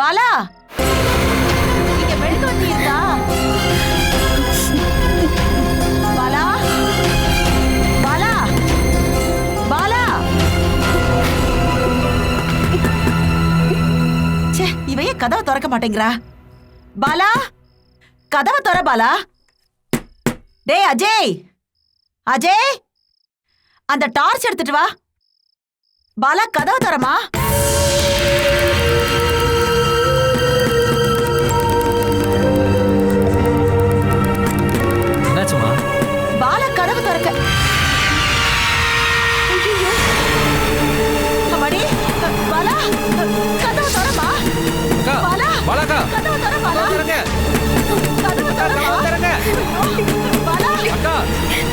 பாலா, இங்க மெழுகுவர்த்தி இருக்கா? பாலா, பாலா, பாலா. ச்சே, இவ ஏன் கதவை திறக்க மாட்டேங்கிறா? பாலா, கதவை திற பாலா. டேய் அஜய், அஜய், அந்த டார்ச் எடுத்துட்டு வா. பாலா, கதவை திறமா. என்னாச்சுமா? பாலா, கதவை திறக்க. ஐயையோ. அம்மாடி, பாலா, கதவை திறமா. அக்கா, பாலா, பாலாக்கா, கதவை திற பாலா. கதவு திறங்க. கதவை திறமா. கதவு திறங்க. பாலா. அக்கா,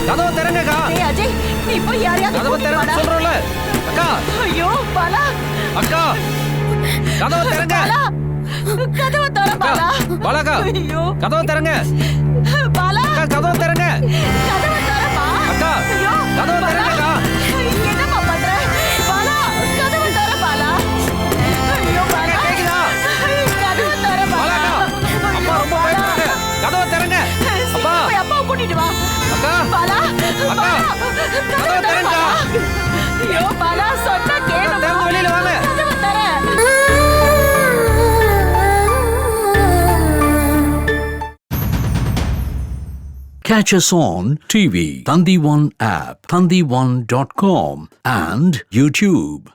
கதவு திறங்கக்கா. டேய் அஜய், நீ போய் யாரையாவது கதவு கூட்டிட்டு திறங்க வாடா. சொல்றோம்ல. அக்கா, ஐயோ பாலா. அக்கா, கதவு திறங்க. பாலா, கதவை திற அக்கா, பாலா. பாலாக்கா, ஐயோ கதவு திறங்க. பாலா, அக்கா, கதவு திறங்க. கதவை திறமா. அக்கா, ஐயோ கதவு பாலா. திறங்கக்கா. என்னம்மா பண்ற? பாலா, கதவை திற பாலா. ஐயோ பாலா. கேக்குதா? கதவை திற பாலா. பாலாக்கா, அப்பா ரொம்ப பயப்படுறாங்க. கதவு திறங்க. அப்பா, போய் அப்பாவை கூட்டிட்டு வா. அக்கா, பாலா, அக்கா, பாலா, கதவை திற திறங்கக்கா. பாலா. ஐயோ பாலா, சொன்னா கேளுமா. திறந்து வெளியில வாங்க. கதவை திற. Catch us on TV, Thandivan app, thandivan.com and YouTube.